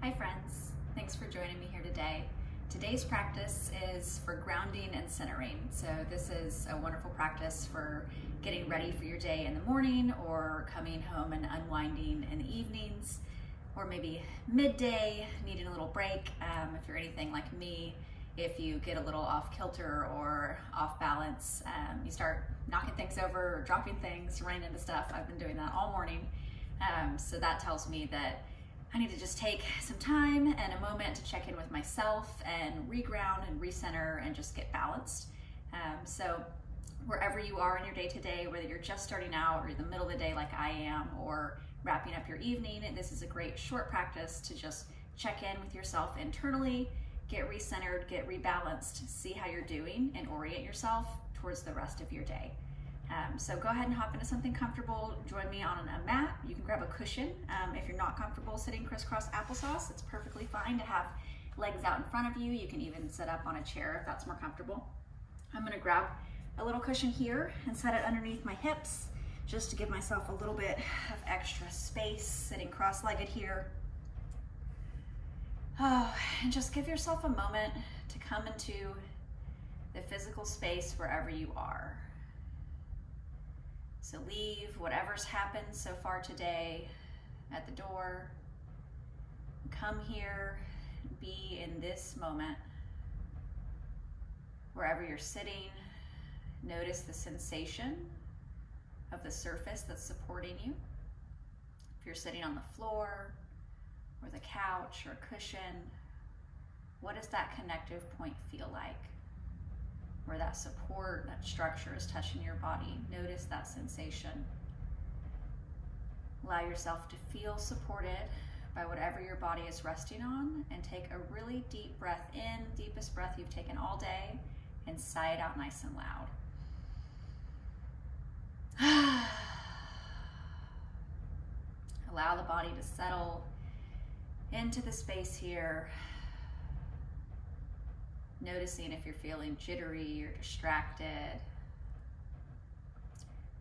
Hi friends, thanks for joining me here today. Today's practice is for grounding and centering. So this is a wonderful practice for getting ready for your day in the morning or coming home and unwinding in the evenings, or maybe midday, needing a little break. If you're anything like me, if you get a little off kilter or off balance, you start knocking things over or dropping things, running into stuff. I've been doing that all morning. So that tells me that I need to just take some time and a moment to check in with myself and reground and recenter and just get balanced. So wherever you are in your day to day, whether you're just starting out or in the middle of the day like I am, or wrapping up your evening, this is a great short practice to just check in with yourself internally, get recentered, get rebalanced, see how you're doing, and orient yourself towards the rest of your day. So go ahead and hop into something comfortable. Join me on a mat. You can grab a cushion. If you're not comfortable sitting crisscross applesauce, it's perfectly fine to have legs out in front of you. You can even sit up on a chair if that's more comfortable. I'm gonna grab a little cushion here and set it underneath my hips just to give myself a little bit of extra space, sitting cross-legged here. Oh, and just give yourself a moment to come into the physical space wherever you are. So leave whatever's happened so far today at the door. Come here, be in this moment. Wherever you're sitting, notice the sensation of the surface that's supporting you. If you're sitting on the floor or the couch or cushion, what does that connective point feel like? Where that support, that structure is touching your body. Notice that sensation. Allow yourself to feel supported by whatever your body is resting on, and take a really deep breath in, deepest breath you've taken all day, and sigh it out nice and loud. Allow the body to settle into the space here. Noticing if you're feeling jittery or distracted.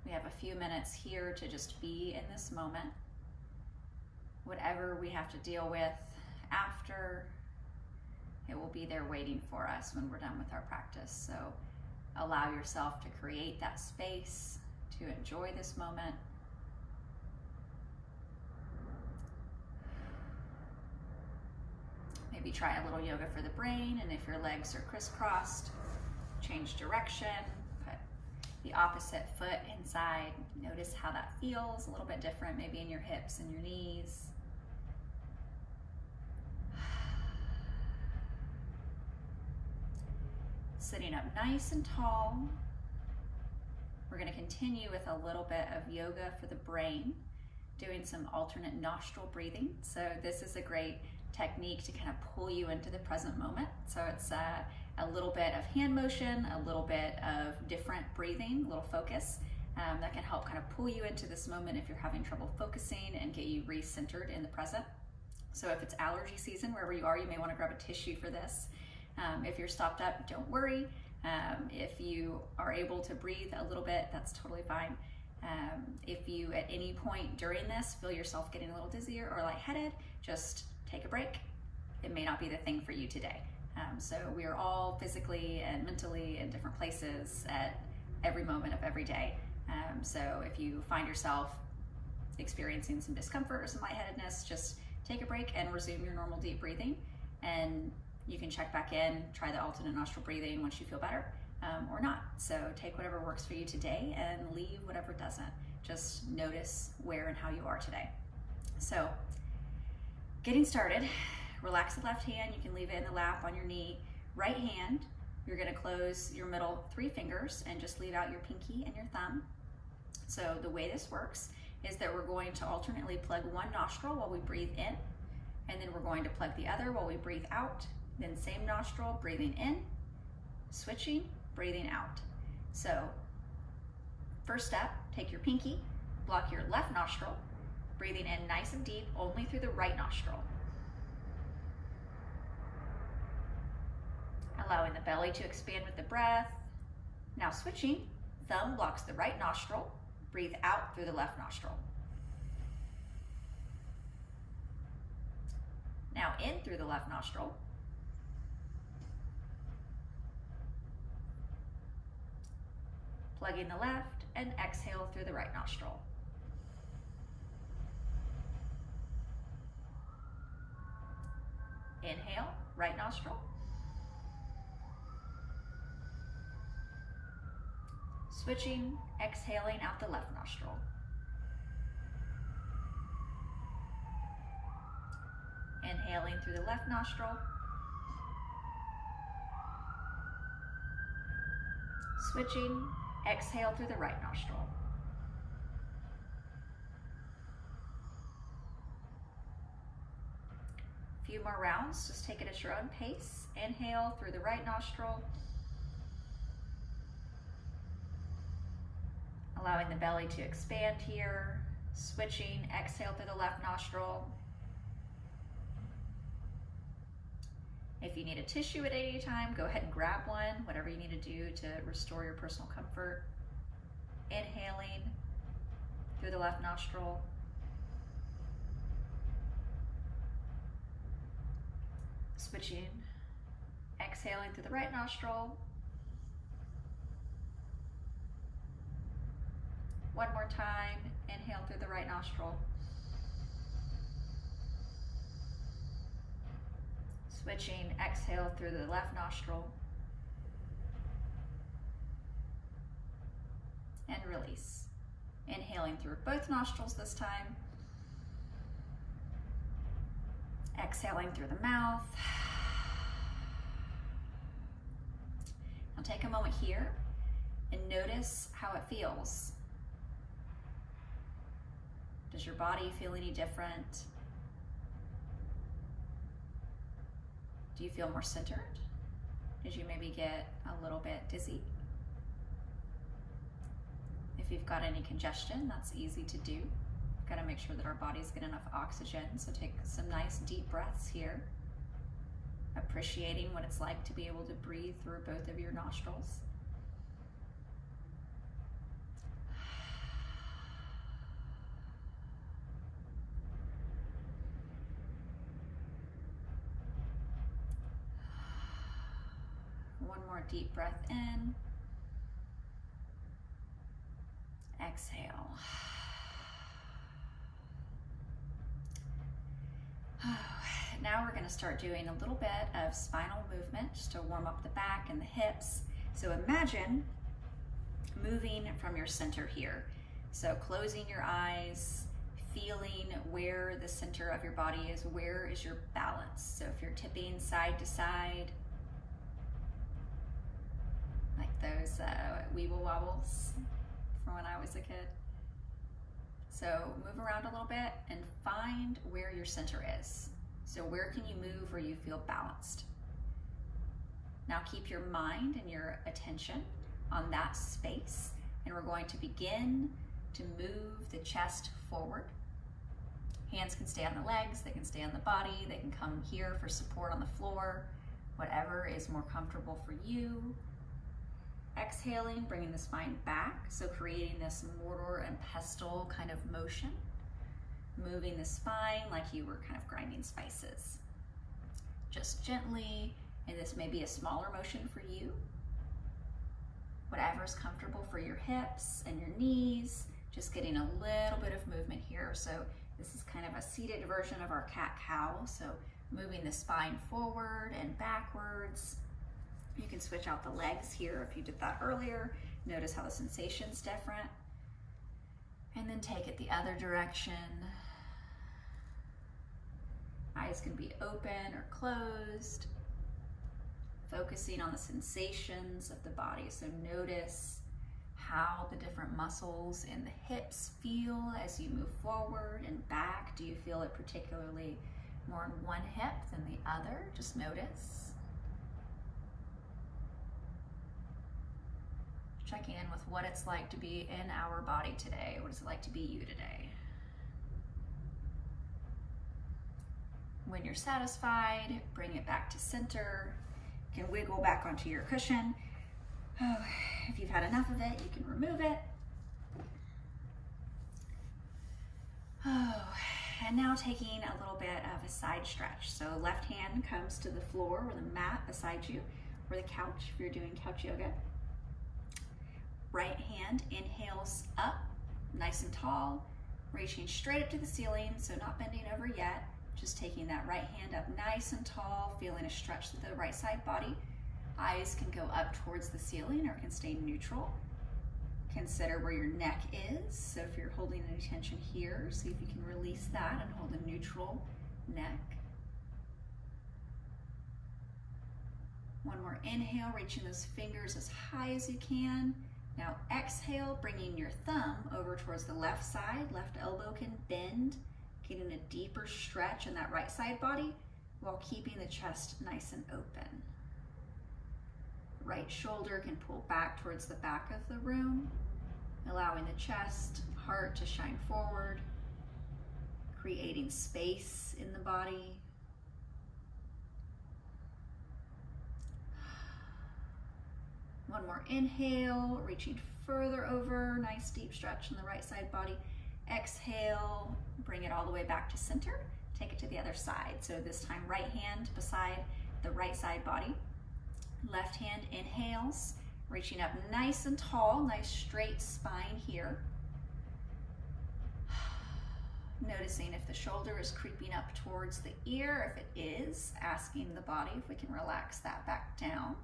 We have a few minutes here to just be in this moment. Whatever we have to deal with after, it will be there waiting for us when we're done with our practice. So allow yourself to create that space to enjoy this moment. Maybe try a little yoga for the brain, and if your legs are crisscrossed, change direction, put the opposite foot inside. Notice how that feels, a little bit different, maybe in your hips and your knees. Sitting up nice and tall. We're going to continue with a little bit of yoga for the brain, doing some alternate nostril breathing. So this is a great technique to kind of pull you into the present moment. So it's a little bit of hand motion, a little bit of different breathing, a little focus that can help kind of pull you into this moment if you're having trouble focusing and get you re-centered in the present. So if it's allergy season, wherever you are, you may want to grab a tissue for this. If you're stopped up, don't worry. If you are able to breathe a little bit, that's totally fine. If you at any point during this feel yourself getting a little dizzier or lightheaded, just take a break. It may not be the thing for you today. So we are all physically and mentally in different places at every moment of every day. So if you find yourself experiencing some discomfort or some lightheadedness, just take a break and resume your normal deep breathing. And you can check back in, try the alternate nostril breathing once you feel better, or not. So take whatever works for you today and leave whatever doesn't. Just notice where and how you are today. So getting started, relax the left hand. You can leave it in the lap on your knee. Right hand, you're gonna close your middle 3 fingers and just leave out your pinky and your thumb. So the way this works is that we're going to alternately plug one nostril while we breathe in, and then we're going to plug the other while we breathe out. Then same nostril, breathing in, switching, breathing out. So first step, take your pinky, block your left nostril, breathing in nice and deep, only through the right nostril. Allowing the belly to expand with the breath. Now switching, thumb blocks the right nostril, breathe out through the left nostril. Now in through the left nostril. Plugging the left, and exhale through the right nostril. Inhale, right nostril. Switching, exhaling out the left nostril. Inhaling through the left nostril. Switching, exhale through the right nostril. A few more rounds, just take it at your own pace. Inhale through the right nostril. Allowing the belly to expand here. Switching, exhale through the left nostril. If you need a tissue at any time, go ahead and grab one, whatever you need to do to restore your personal comfort. Inhaling through the left nostril. Switching, exhaling through the right nostril. One more time, inhale through the right nostril. Switching, exhale through the left nostril. And release. Inhaling through both nostrils this time. Exhaling through the mouth. Now take a moment here and notice how it feels. Does your body feel any different? Do you feel more centered? Did you maybe get a little bit dizzy? If you've got any congestion, that's easy to do. We've got to make sure that our bodies get enough oxygen, so take some nice deep breaths here, appreciating what it's like to be able to breathe through both of your nostrils. One more deep breath in. Exhale. Now we're going to start doing a little bit of spinal movement just to warm up the back and the hips. So imagine moving from your center here. So closing your eyes, feeling where the center of your body is, where is your balance. So if you're tipping side to side, like those weeble wobbles from when I was a kid. So move around a little bit and find where your center is. So where can you move where you feel balanced? Now keep your mind and your attention on that space, and we're going to begin to move the chest forward. Hands can stay on the legs, they can stay on the body, they can come here for support on the floor, whatever is more comfortable for you. Exhaling, bringing the spine back, so creating this mortar and pestle kind of motion. Moving the spine like you were kind of grinding spices. Just gently, and this may be a smaller motion for you. Whatever's comfortable for your hips and your knees, just getting a little bit of movement here. So this is kind of a seated version of our cat-cow, so moving the spine forward and backwards. You can switch out the legs here if you did that earlier. Notice how the sensation's different. And then take it the other direction. Eyes can be open or closed. Focusing on the sensations of the body. So notice how the different muscles in the hips feel as you move forward and back. Do you feel it particularly more in one hip than the other? Just notice. Check in with what it's like to be in our body today. What is it like to be you today? When you're satisfied, bring it back to center. You can wiggle back onto your cushion. Oh, if you've had enough of it, you can remove it. Oh, And now taking a little bit of a side stretch. So left hand comes to the floor or the mat beside you, or the couch if you're doing couch yoga. Right hand inhales up, nice and tall, reaching straight up to the ceiling, so not bending over yet, just taking that right hand up nice and tall, feeling a stretch to the right side body. Eyes can go up towards the ceiling or can stay neutral. Consider where your neck is. So if you're holding any tension here, see if you can release that and hold a neutral neck. One more inhale, reaching those fingers as high as you can. Now exhale, bringing your thumb over towards the left side. Left elbow can bend, getting a deeper stretch in that right side body while keeping the chest nice and open. Right shoulder can pull back towards the back of the room, allowing the chest, heart to shine forward, creating space in the body. One more inhale, reaching further over, nice deep stretch in the right side body. Exhale, bring it all the way back to center. Take it to the other side. So this time right hand beside the right side body. Left hand inhales, reaching up nice and tall, nice straight spine here. Noticing if the shoulder is creeping up towards the ear. If it is, asking the body if we can relax that back down.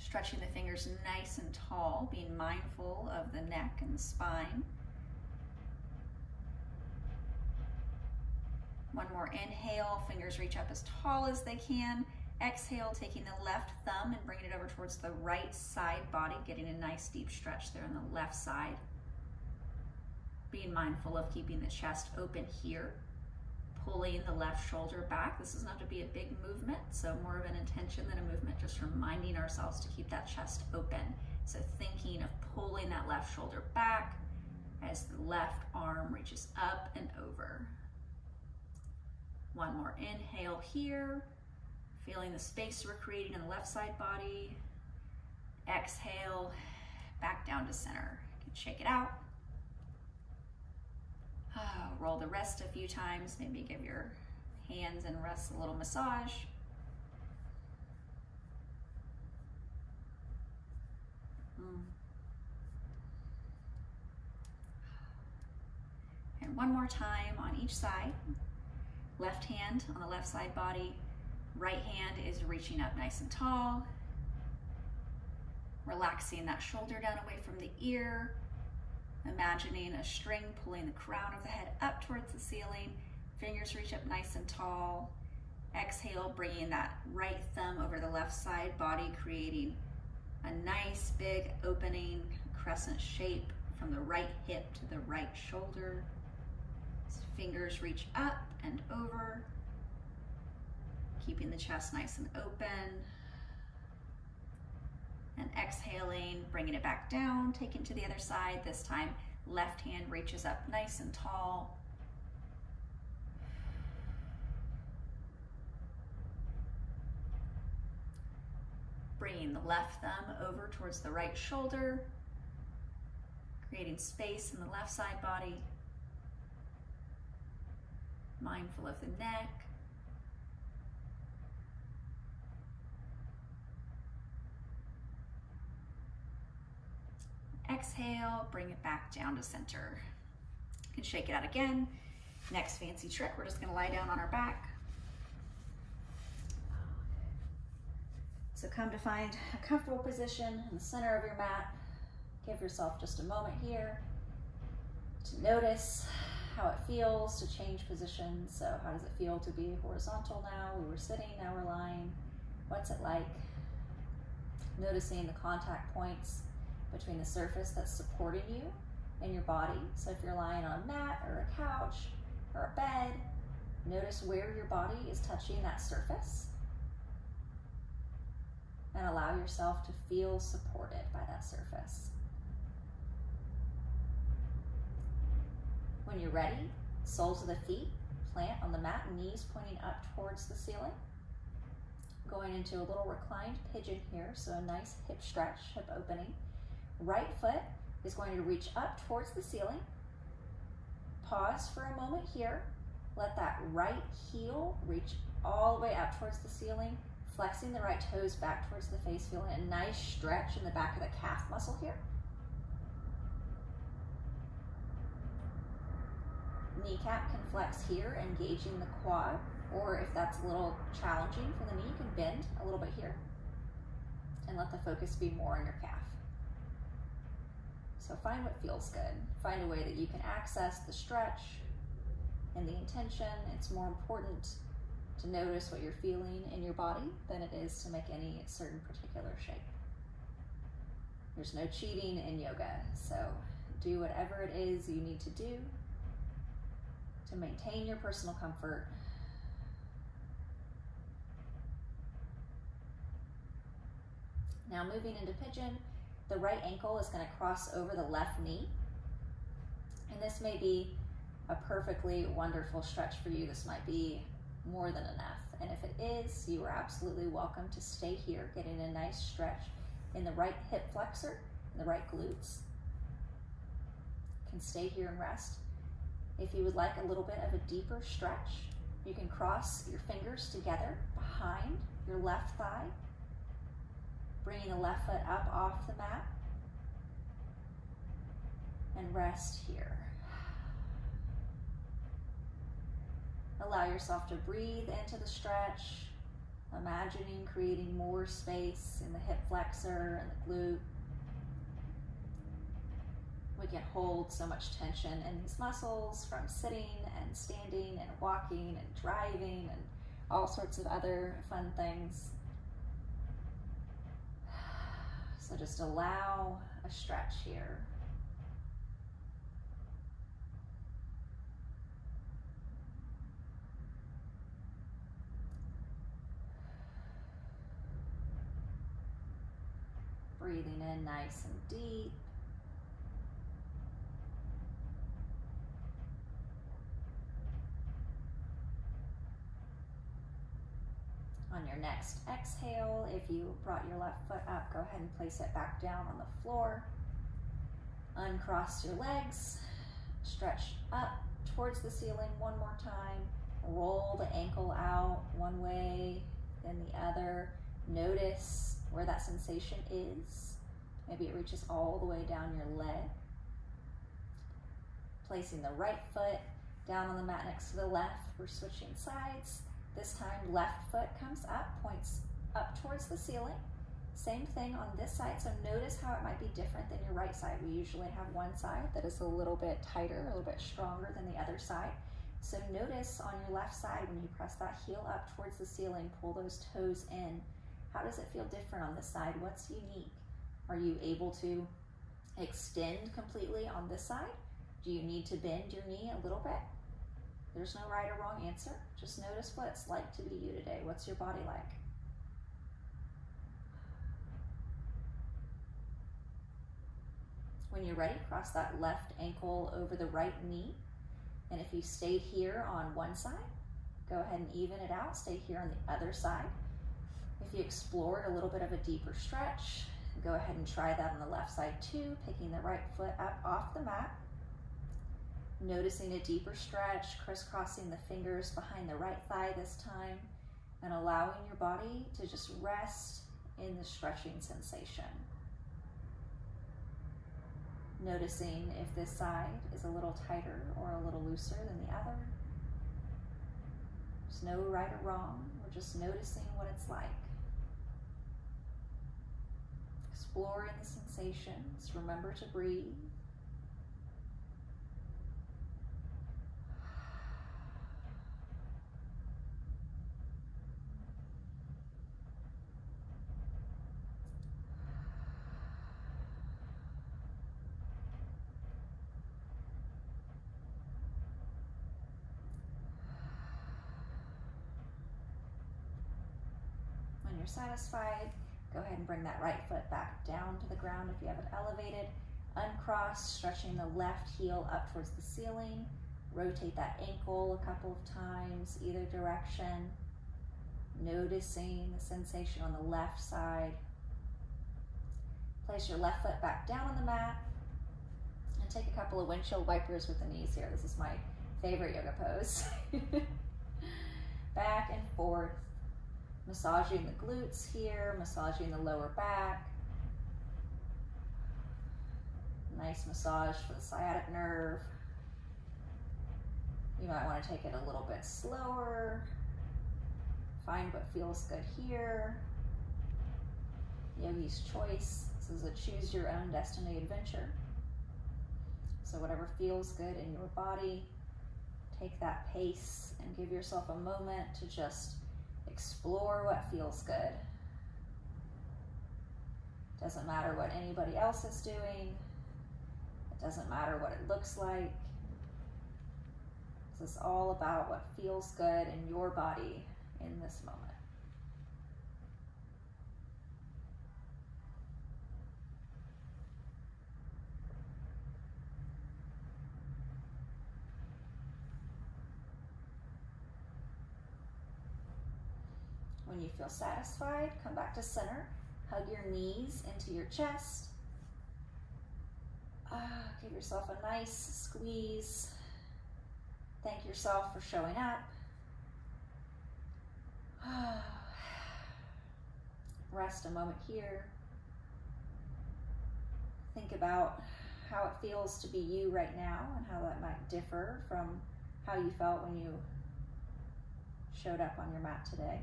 Stretching the fingers nice and tall, being mindful of the neck and the spine. One more inhale, fingers reach up as tall as they can. Exhale, taking the left thumb and bringing it over towards the right side body, getting a nice deep stretch there on the left side. Being mindful of keeping the chest open here. Pulling the left shoulder back. This doesn't have to be a big movement, so more of an intention than a movement, just reminding ourselves to keep that chest open. So thinking of pulling that left shoulder back as the left arm reaches up and over. One more inhale here. Feeling the space we're creating in the left side body. Exhale, back down to center. You can shake it out. Roll the wrist a few times. Maybe give your hands and wrists a little massage. And one more time on each side. Left hand on the left side body. Right hand is reaching up nice and tall. Relaxing that shoulder down away from the ear. Imagining a string pulling the crown of the head up towards the ceiling. Fingers reach up nice and tall. Exhale, bringing that right thumb over the left side body, creating a nice big opening crescent shape from the right hip to the right shoulder. Fingers reach up and over, keeping the chest nice and open. And exhaling, bringing it back down, taking to the other side. This time, left hand reaches up nice and tall. Bringing the left thumb over towards the right shoulder, creating space in the left side body. Mindful of the neck. Exhale, bring it back down to center. You can shake it out again. Next fancy trick, we're just gonna lie down on our back. So come to find a comfortable position in the center of your mat. Give yourself just a moment here to notice how it feels to change positions. So how does it feel to be horizontal now? We were sitting, now we're lying. What's it like? Noticing the contact points between the surface that's supporting you and your body. So if you're lying on a mat or a couch or a bed, notice where your body is touching that surface and allow yourself to feel supported by that surface. When you're ready, soles of the feet plant on the mat, knees pointing up towards the ceiling. Going into a little reclined pigeon here, so a nice hip stretch, hip opening. Right foot is going to reach up towards the ceiling. Pause for a moment here Let that right heel reach all the way up towards the ceiling, flexing the right toes back towards the face, feeling a nice stretch in the back of the calf muscle here. Kneecap can flex here, engaging the quad, or if that's a little challenging for the knee, you can bend a little bit here and let the focus be more on your calf. So find what feels good. Find a way that you can access the stretch and the intention. It's more important to notice what you're feeling in your body than it is to make any certain particular shape. There's no cheating in yoga, so do whatever it is you need to do to maintain your personal comfort. Now moving into pigeon, the right ankle is going to cross over the left knee. And this may be a perfectly wonderful stretch for you. This might be more than enough. And if it is, you are absolutely welcome to stay here, getting a nice stretch in the right hip flexor and the right glutes. You can stay here and rest. If you would like a little bit of a deeper stretch, you can cross your fingers together behind your left thigh, bringing the left foot up off the mat, and rest here. Allow yourself to breathe into the stretch, imagining creating more space in the hip flexor and the glute. We can hold so much tension in these muscles from sitting and standing and walking and driving and all sorts of other fun things. So just allow a stretch here. Breathing in nice and deep. On your next exhale, if you brought your left foot up, go ahead and place it back down on the floor. Uncross your legs, stretch up towards the ceiling one more time. Roll the ankle out one way, then the other. Notice where that sensation is. Maybe it reaches all the way down your leg. Placing the right foot down on the mat next to the left. We're switching sides. This time, left foot comes up, points up towards the ceiling. Same thing on this side, so notice how it might be different than your right side. We usually have one side that is a little bit tighter, a little bit stronger than the other side. So notice on your left side, when you press that heel up towards the ceiling, pull those toes in. How does it feel different on this side? What's unique? Are you able to extend completely on this side? Do you need to bend your knee a little bit? There's no right or wrong answer. Just notice what it's like to be you today. What's your body like? When you're ready, cross that left ankle over the right knee. And if you stayed here on one side, go ahead and even it out. Stay here on the other side. If you explored a little bit of a deeper stretch, go ahead and try that on the left side too, picking the right foot up off the mat. Noticing a deeper stretch, crisscrossing the fingers behind the right thigh this time, and allowing your body to just rest in the stretching sensation. Noticing if this side is a little tighter or a little looser than the other. There's no right or wrong, we're just noticing what it's like. Exploring the sensations, remember to breathe. When you're satisfied, go ahead and bring that right foot back down to the ground if you have it elevated. Uncross, stretching the left heel up towards the ceiling. Rotate that ankle a couple of times, either direction. Noticing the sensation on the left side. Place your left foot back down on the mat and take a couple of windshield wipers with the knees here. This is my favorite yoga pose. Back and forth, massaging the glutes here, massaging the lower back. Nice massage for the sciatic nerve. You might want to take it a little bit slower. Find what feels good here. Yogi's choice. This is a choose your own destiny adventure. So whatever feels good in your body, take that pace and give yourself a moment to just explore what feels good. Doesn't matter what anybody else is doing. It doesn't matter what it looks like. This is all about what feels good in your body in this moment. When you feel satisfied, come back to center. Hug your knees into your chest. Give yourself a nice squeeze. Thank yourself for showing up. Rest a moment here. Think about how it feels to be you right now and how that might differ from how you felt when you showed up on your mat today.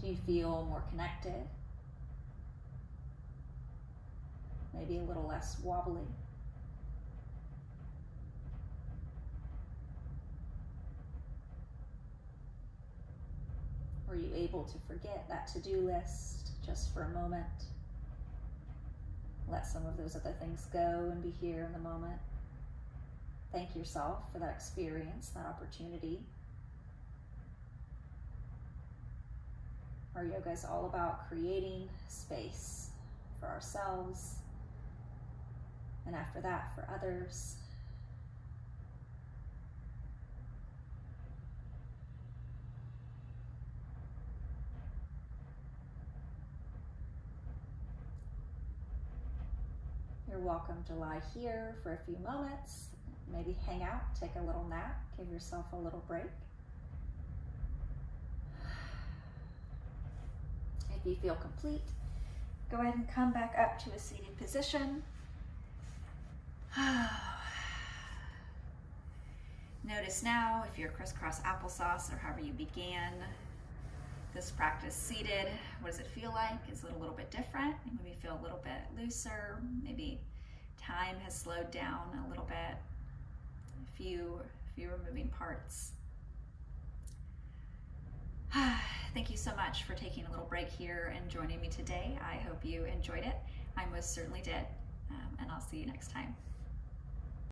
Do you feel more connected? Maybe a little less wobbly? Were you able to forget that to-do list just for a moment? Let some of those other things go and be here in the moment. Thank yourself for that experience, that opportunity. Our yoga is all about creating space for ourselves, and after that, for others. You're welcome to lie here for a few moments, maybe hang out, take a little nap, give yourself a little break. If you feel complete, go ahead and come back up to a seated position. Notice now if you're crisscross applesauce or however you began this practice seated, what does it feel like? Is it a little bit different? Maybe feel a little bit looser. Maybe time has slowed down a little bit. Fewer moving parts. Thank you so much for taking a little break here and joining me today. I hope you enjoyed it. I most certainly did. And I'll see you next time.